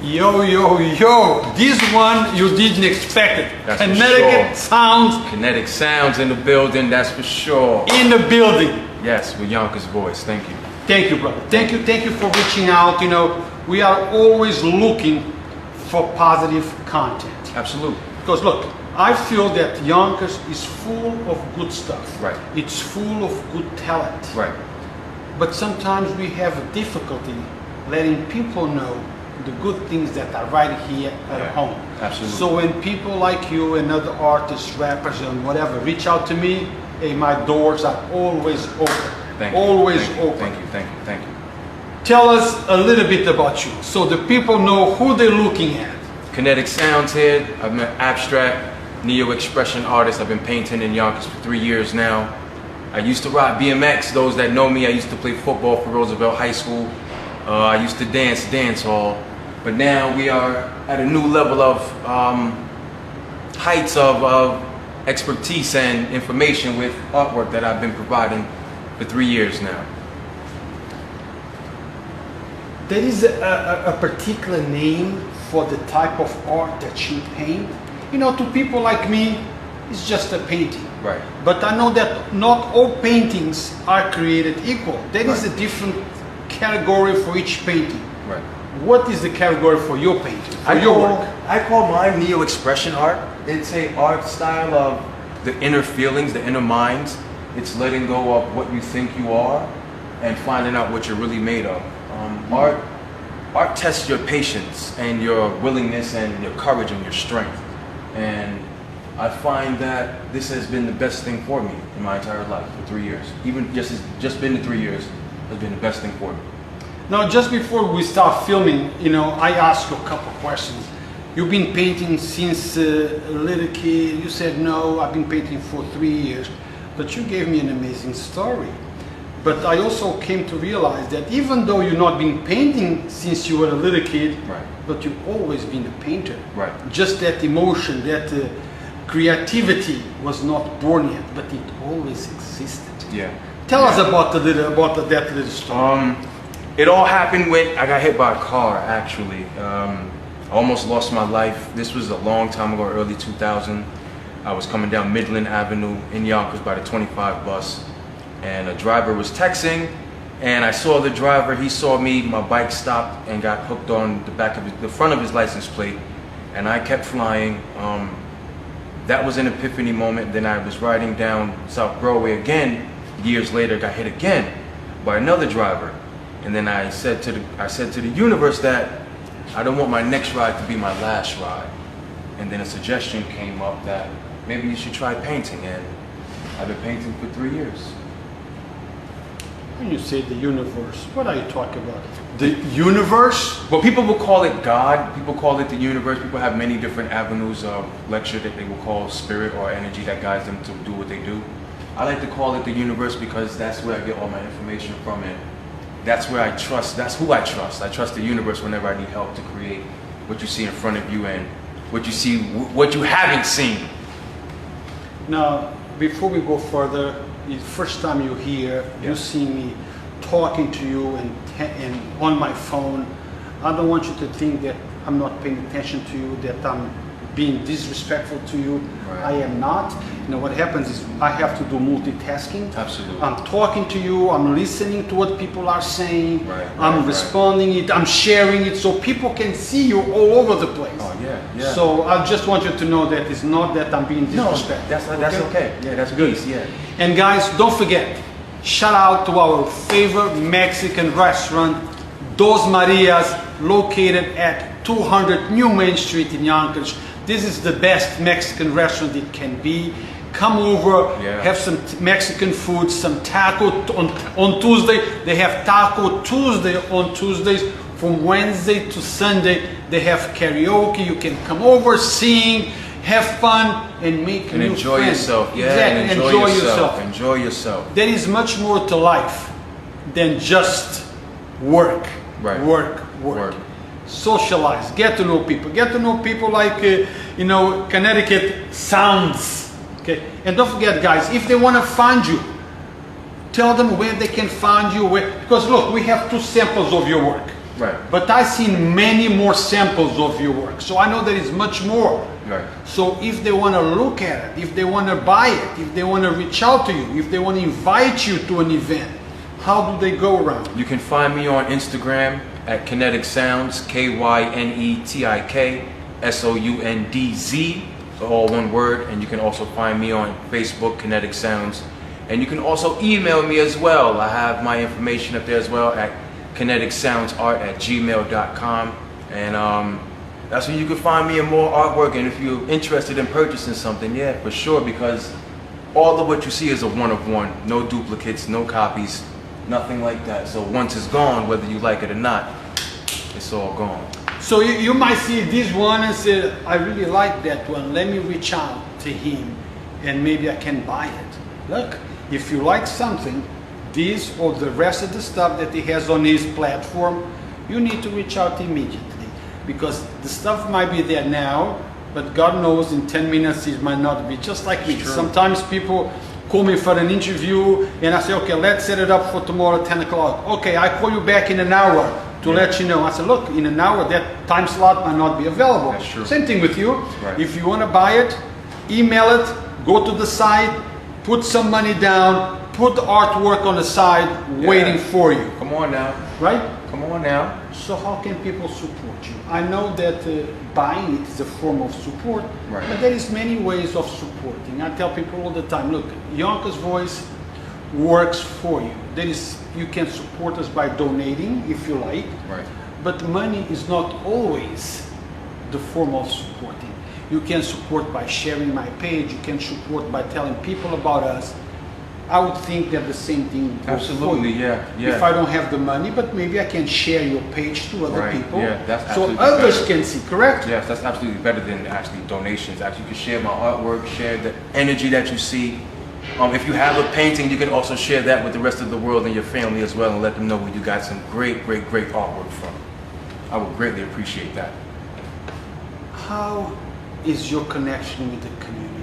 Yo, yo, yo. This one you didn't expect it. That's for Connecticut sure. sounds Kinetic sounds in the building, that's for sure. in the building. Yes, with Yonkers Voice. Thank you. Thank you, brother. Thank you for reaching out. You know, we are always looking for positive content. Absolutely. Because look, I feel that Yonkers is full of good stuff. Right. It's full of good talent. Right. But sometimes we have a difficulty letting people know the good things that are right here at home. Absolutely. So when people like you and other artists, rappers and whatever reach out to me, hey, my doors are always open. Thank you. Always Thank you. open. Thank you. Thank you. Thank you. Tell us a little bit about you so the people know who they're looking at. Kinetic sounds here. I'm an abstract neo-expression artist. I've been painting in Yonkers for 3 years now. I used to ride BMX. Those that know me, I used to play football for Roosevelt High School. I used to dance hall. But now we are at a new level of heights of expertise and information with artwork that I've been providing for 3 years now. There is a particular name for the type of art that you paint. You know, to people like me, it's just a painting. Right. But I know that not all paintings are created equal. There is a different category for each painting. Right. What is the category for your painting, for your work? I call mine neo-expression art. It's a art style of the inner feelings, the inner minds. It's letting go of what you think you are and finding out what you're really made of. Art tests your patience and your willingness and your courage and your strength. And I find that this has been the best thing for me in my entire life for 3 years. Even just been the 3 years has been the best thing for me. Now, just before we start filming, you know, I asked you a couple questions. You've been painting since a little kid. You said, no, I've been painting for 3 years. But you gave me an amazing story. But I also came to realize that even though you've not been painting since you were a little kid, right, but you've always been a painter. Right. Just that emotion, that creativity was not born yet, but it always existed. Yeah. Tell us about that little story. It all happened when I got hit by a car, actually. I almost lost my life. This was a long time ago, early 2000. I was coming down Midland Avenue in Yonkers by the 25 bus. And a driver was texting, and I saw the driver. He saw me. My bike stopped and got hooked on the front of his license plate, and I kept flying. That was an epiphany moment. Then I was riding down South Broadway again. Years later, got hit again by another driver, and then I said to the universe that I don't want my next ride to be my last ride. And then a suggestion came up that maybe you should try painting, and I've been painting for 3 years. When you say the universe, what are you talking about? The universe? Well, people will call it God. People call it the universe. People have many different avenues of lecture that they will call spirit or energy that guides them to do what they do. I like to call it the universe because that's where I get all my information from, and that's where I trust. That's who I trust. I trust the universe whenever I need help to create what you see in front of you and what you see, what you haven't seen. Now, before we go further, the first time you're here, you see me talking to you and on my phone. I don't want you to think that I'm not paying attention to you, that I'm being disrespectful to you. Right. I am not. You know, what happens is I have to do multitasking. Absolutely. I'm talking to you, I'm listening to what people are saying, Right, I'm right, responding it, I'm sharing it so people can see you all over the place. Oh, yeah. So I just want you to know that it's not that I'm being disrespectful. No, that's okay. Yeah, that's good. Yeah. And guys, don't forget, shout out to our favorite Mexican restaurant, Dos Marias, located at 200 New Main Street in Yonkers. This is the best Mexican restaurant it can be. Come over, have some Mexican food, some taco on Tuesday. They have Taco Tuesday on Tuesdays. From Wednesday to Sunday, they have karaoke. You can come over, sing, have fun, and make and new enjoy friends. yourself. Yeah, exactly. and enjoy yourself. Enjoy yourself. There is much more to life than just work. Right. Work. Socialize, get to know people like, you know, Connecticut sounds, okay? And don't forget, guys, if they want to find you, tell them where they can find you, because look, we have 2 samples of your work. Right. But I've seen many more samples of your work, so I know there is much more. Right. So if they want to look at it, if they want to buy it, if they want to reach out to you, if they want to invite you to an event, how do they go around? You can find me on Instagram at Kinetic Sounds, KYNETIKSOUNDZ, so all one word. And you can also find me on Facebook, Kinetic Sounds. And you can also email me as well. I have my information up there as well at kineticsoundsart@gmail.com. And that's where you can find me and more artwork. And if you're interested in purchasing something, yeah, for sure, because all of what you see is a one of one. No duplicates, no copies, nothing like that. So once it's gone, whether you like it or not, it's all gone. So you might see this one and say, I really like that one. Let me reach out to him and maybe I can buy it. Look, if you like something, this or the rest of the stuff that he has on his platform, you need to reach out immediately, because the stuff might be there now, but God knows in 10 minutes it might not be. Just like me. Sometimes people call me for an interview and I say, okay, let's set it up for tomorrow at 10 o'clock. Okay, I call you back in an hour to let you know. I said, look, in an hour that time slot might not be available. That's true. Same thing with you. Right. If you want to buy it, email it, go to the site, put some money down, put the artwork on the side waiting for you. Come on now. Right? Come on now. So how can people support you? I know that buying it is a form of support, Right. but there is many ways of supporting. I tell people all the time, look, Yonkers Voice works for you. You can support us by donating if you like, Right. but money is not always the form of supporting. You can support by sharing my page, you can support by telling people about us. I would think that the same thing goes Absolutely, for you. yeah. If I don't have the money, but maybe I can share your page to other Right, people, yeah, that's so absolutely others better. can see, correct? Yes, that's absolutely better than actually donations. Actually, you can share my artwork, share the energy that you see. If you have a painting, you can also share that with the rest of the world and your family as well, and let them know where you got some great, great, great artwork from. I would greatly appreciate that. How is your connection with the community?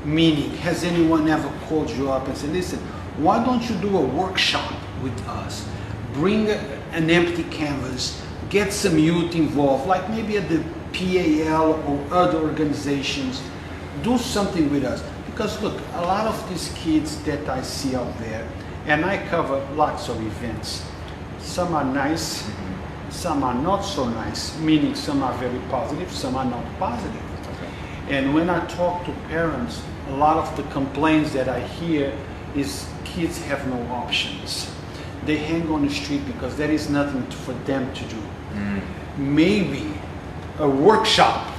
Meaning, has anyone ever called you up and said, listen, why don't you do a workshop with us? Bring an empty canvas, get some youth involved, like maybe at the PAL or other organizations. Do something with us. Because look, a lot of these kids that I see out there, and I cover lots of events. Some are nice, some are not so nice, meaning some are very positive, some are not positive. And when I talk to parents, a lot of the complaints that I hear is kids have no options. They hang on the street because there is nothing for them to do. Maybe a workshop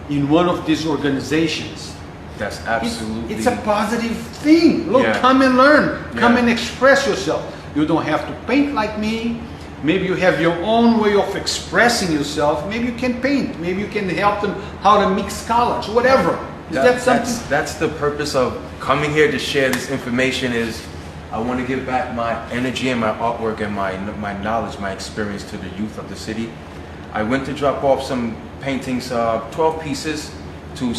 in one of these organizations. That's absolutely. It's a positive thing. Look, Yeah. come and learn. Come Yeah. and express yourself. You don't have to paint like me. Maybe you have your own way of expressing yourself. Maybe you can paint. Maybe you can help them how to mix colors, whatever. Is that something? That's the purpose of coming here to share this information. Is I want to give back my energy and my artwork and my knowledge, my experience to the youth of the city. I went to drop off some paintings, 12 pieces, to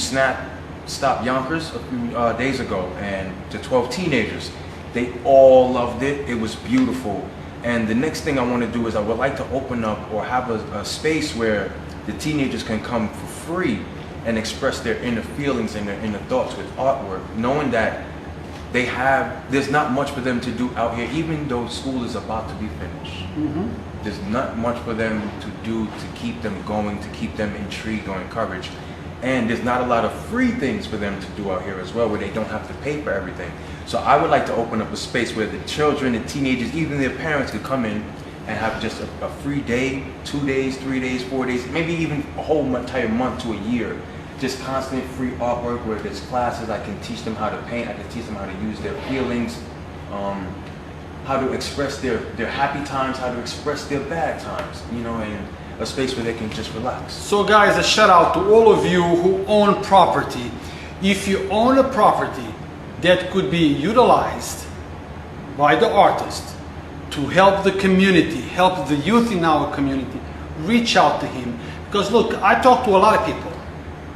Stop Yonkers a few days ago, and to 12 teenagers. They all loved it. It was beautiful. And the next thing I want to do is I would like to open up or have a space where the teenagers can come for free and express their inner feelings and their inner thoughts with artwork, knowing that there's not much for them to do out here, even though school is about to be finished. There's not much for them to do to keep them going, to keep them intrigued or encouraged. And there's not a lot of free things for them to do out here as well, where they don't have to pay for everything. So I would like to open up a space where the children and teenagers, even their parents, could come in and have just a free day, 2 days, 3 days, 4 days, maybe even a whole entire month to a year. Just constant free artwork where there's classes. I can teach them how to paint. I can teach them how to use their feelings, how to express their happy times, how to express their bad times, and a space where they can just relax. So guys, a shout out to all of you who own property. If you own a property that could be utilized by the artist to help the community, help the youth in our community, reach out to him. Because look, I talk to a lot of people.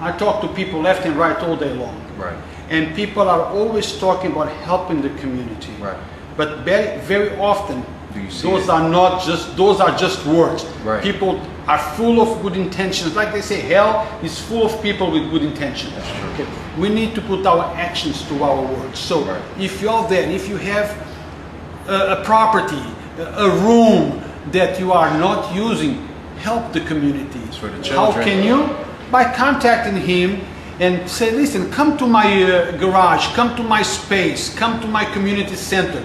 I talk to people left and right all day long. Right. And people are always talking about helping the community. Right. But very, very often, do you see Those it? are not just, those are just words. Right. People are full of good intentions. Like they say, hell is full of people with good intentions. That's true. Okay. We need to put our actions to our words. So Right. if you're there, if you have a property, a room that you are not using, help the community. It's for the How children. can you? By contacting him and say, listen, come to my garage, come to my space, come to my community center,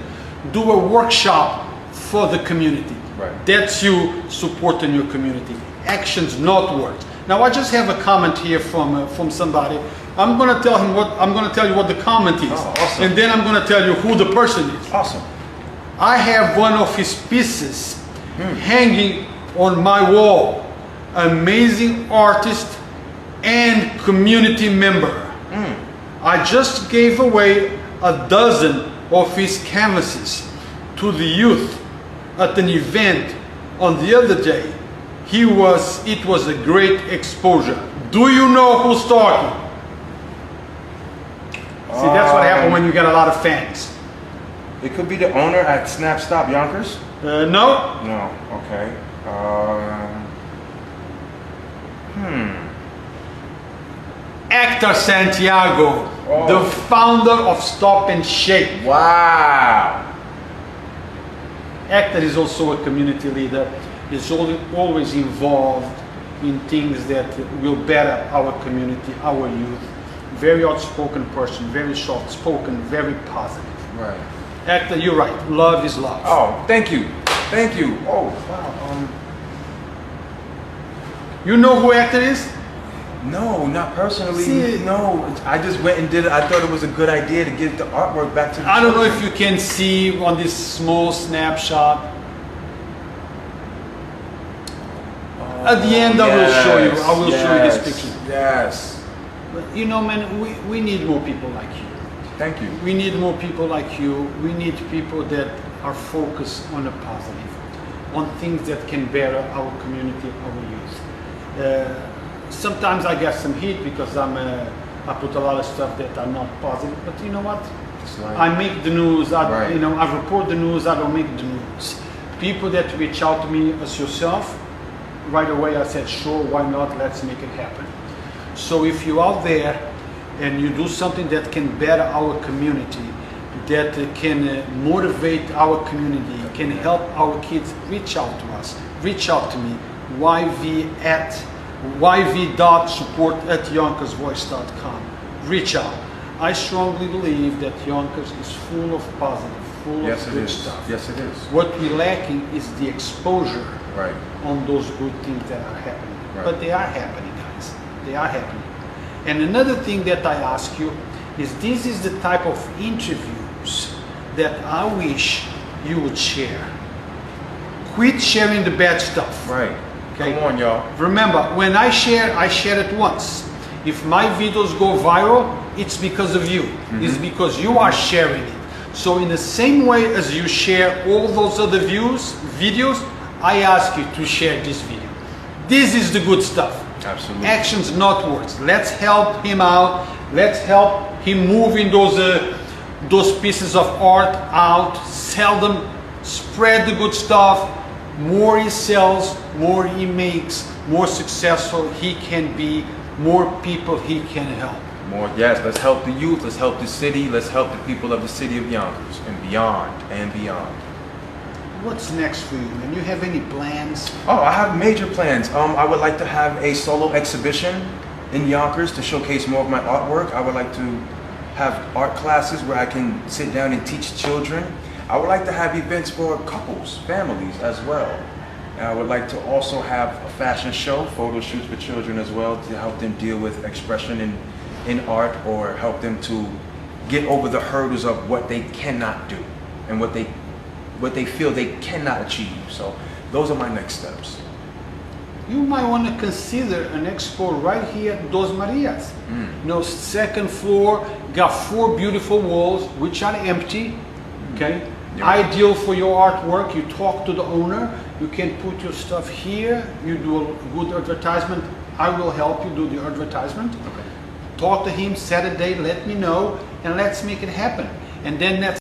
do a workshop for the community. Right. That's you supporting your community. Actions, not words. Now I just have a comment here from somebody. I'm going to tell him what I'm going to tell you what the comment is, Oh, awesome. and then I'm going to tell you who the person is. Awesome. I have one of his pieces hanging on my wall. Amazing artist and community member. I just gave away a dozen of his canvases to the youth at an event on the other day. It was a great exposure. Do you know who's talking? See, that's what happens when you get a lot of fans. It could be the owner at Snap Stop Yonkers. No? No. Okay. Hector Santiago, Oh. the founder of Stop and Shake. Wow. Hector is also a community leader. He's always involved in things that will better our community, our youth. Very outspoken person, very soft-spoken, very positive. Right. Hector, you're right. Love is love. Oh, thank you. Thank you. Oh, wow. You know who Hector is? No, not personally. See- No, I just went and did it. I thought it was a good idea to give the artwork back to the I don't know if children. you can see on this small snapshot. At the end, I will show you. I will show you this picture. Yes. But you know, man, we need more people like you. Thank you. We need more people like you. We need people that are focused on the positive, on things that can better our community, our youth. Sometimes I get some heat because I put a lot of stuff that are not positive. But you know what? It's like, I make the news. Right. I report the news. I don't make the news. People that reach out to me as yourself, right away I said, sure, why not? Let's make it happen. So if you're out there and you do something that can better our community, that can motivate our community, can help our kids, reach out to us. Reach out to me. yv.support@yonkersvoice.com. Reach out. I strongly believe that Yonkers is full of positive, full yes, of it good is. stuff. Yes, it is. What we're lacking is the exposure Right. on those good things that are happening. Right. But they are happening, guys. They are happening. And another thing that I ask you is, this is the type of interviews that I wish you would share. Quit sharing the bad stuff. Right. Okay. Come on, y'all. Remember, when I share it once. If my videos go viral, it's because of you. It's because you are sharing it. So in the same way as you share all those other videos, I ask you to share this video. This is the good stuff. Absolutely. Actions, not words. Let's help him out. Let's help him moving those pieces of art out. Sell them. Spread the good stuff. More he sells, more he makes, more successful he can be, more people he can help. More, yes, let's help the youth, let's help the city, let's help the people of the city of Yonkers and beyond and beyond. What's next for you, man? You have any plans? Oh, I have major plans. I would like to have a solo exhibition in Yonkers to showcase more of my artwork. I would like to have art classes where I can sit down and teach children. I would like to have events for couples, families as well. And I would like to also have a fashion show, photo shoots for children as well, to help them deal with expression in art, or help them to get over the hurdles of what they cannot do and what they feel they cannot achieve. So those are my next steps. You might want to consider an expo right here at Dos Marias. You know, second floor, got 4 beautiful walls, which are empty, okay? Yeah. Ideal for your artwork. You talk to the owner, you can put your stuff here, you do a good advertisement. I will help you do the advertisement. Okay. Talk to him Saturday, let me know, and let's make it happen. And then that's